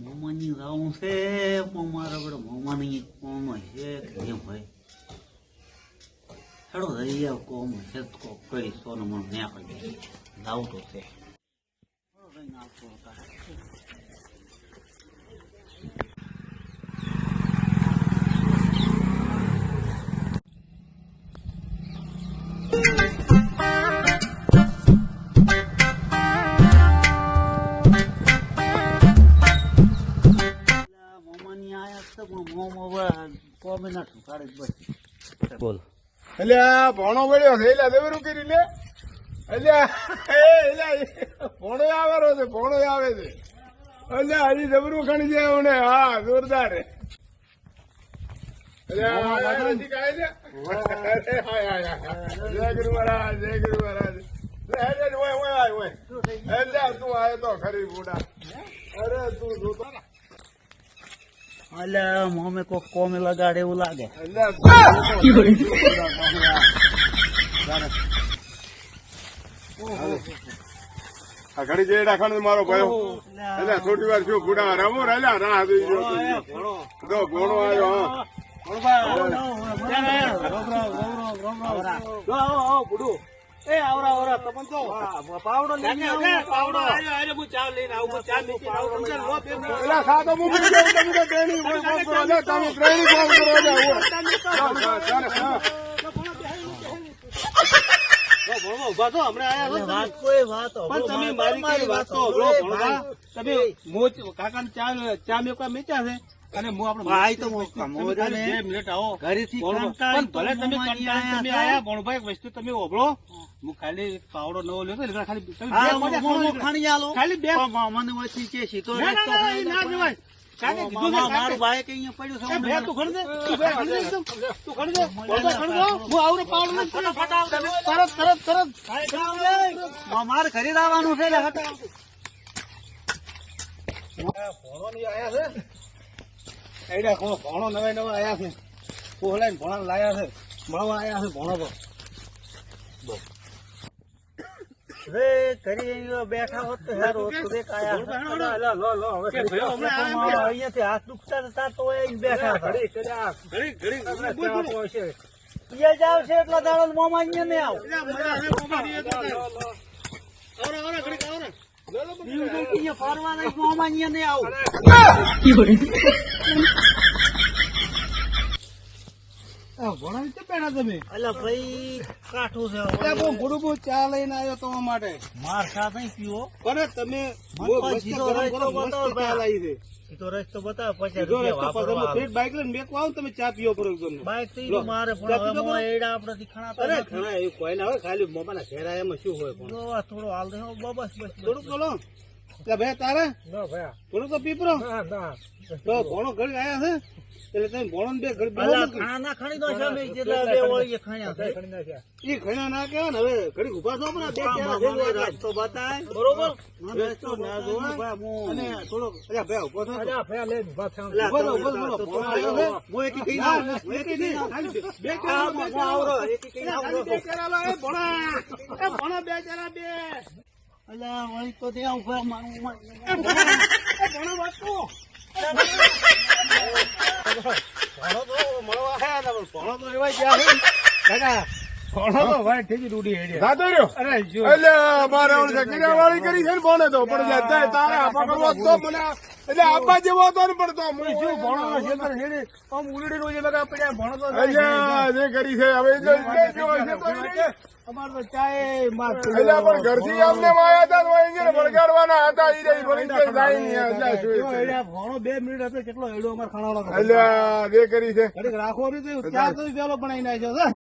મોમાની રાવું છે પણ મારા બડો મોમાની કોમ છે કેમ હોય હેડો રહી કોમ છે તો કરી સોનો મને ન્યા પડી લાવ તો છે બોલ એટલે ભણો વળ્યો છે એટલે દેવરું કરી લે એટલે ભણો આવેલો છે ભણો આવે છે એટલે હજી જબરું ખણી છે મને હા જોરદાર જય ગુરુ મહારાજ જય ગુરુ મહારાજ એટલે તું આવ્યો તો ખરી બુડા અરે તું જોતો એટલે મોમે કોક કોમે લગાડે એવું લાગે આ ઘડી જે રાખવાનું મારો ભાઈ એટલે થોડી વાર શું બુડા રમો રેલા રાહ જોઈ ગયો ભણો આવ્યો સાદો મૂકી તમે ટ્રેનિંગ ચા મેકવા મેચ્યા છે અને હું આપડે ભાઈ તો મિનિટ આવો ઘરેથી ભલે તમે આયા ભણભાઈ વસ્તુ તમે ઓભળો હું ખાલી પાવડો નવો લ્યો એટલે ખાલી બે મને વચ્ચે છે સીધો ના જવાય મારું બાઈક અહીંયા પડ્યું છે તું ખણ દે તું ખણ દે હું આવડે પાવડો તરત મારે ઘરે આવવાનું છે એટલે હટાવ ભણો ની આયા છે એડા કોણ ભણો નવા આયા છે પોહલાઈ ભણા લાયા છે મળવા આયા છે ભણો તો રે ઘરે બેઠા હોત તો યાર અહીંયાથી હાથ દુખતા હતા તો બેઠા જાવ છે એટલા દાડો મોમાં અહીંયા નહીં આવ ફરવા નહીં મોમાં અહીંયા નહીં આવ ભણાવી તો પેલા તમે એટલે ભાઈ કાઠું છે ગુડું ચા લઈને આવ્યો તમારા માટે માર સા નહીં પીવો પણ તમે ચા લાવી છે સીધો રસ્તો બતાવ પછી બાઈક લઈને મેકવા આવો તમે ચા પીવો પડે તમને બાઈક તો મારે પણ એડા આપડે ખણા ઘણા એવું કોઈ ના હોય ખાલી મોબાઈલ ઘેરા એમાં શું હોય પણ થોડો હાલ દે બસ બસ થોડુંક બોલો ભાઈ તારે થોડુંક તો પીપરો તો ભણો ઘડી આવ્યા છે એટલે તમે ભણો ને બે ઘડી ખાના ખણી દો છે બે વળી ખાયા એ ખણા ના કેવા ને હવે ઘડી ઉભા થો પણ બે રસ્તો બતાય બરોબર રસ્તો ના જોવા અને થોડો ભાઈ ઉભો થો હું એકી કઈ ના બે ભણો બે ચારા બે અલ્યા વળી તો ત્યાં ઉભા મારું ભણો વાંચતો ભણો તો મળવા આયા હતા પણ ભણો તો એવા ગયા કાકા ભણો તો ભાઈ ઠીકી તૂટી હેડી સાતો રહ્યો અરે જો એટલે મારે કિરાવાળી કરી છે ને ભણે તો પણ તારે આપા કરવો તો મને એટલે આપવા જેવો હતો ને પણ તો શું ભણો છે હેડી આમ ઉલડી નું જે બગા પડ્યા ભણો તો જે કરી છે હવે અમારે તો ચાય માર એટલે પણ ઘરથી અમને આવ્યા હતા તો એને વળગાડવાના હતા ઈ રહી ભણી કઈ જાય નહીં એટલે ભણો 2 મિનિટ હતો કેટલો હેડો અમારે ખાવાનો એટલે જે કરી છે રાખો ચાર તો પેલો બનાવી નાખ્યો છે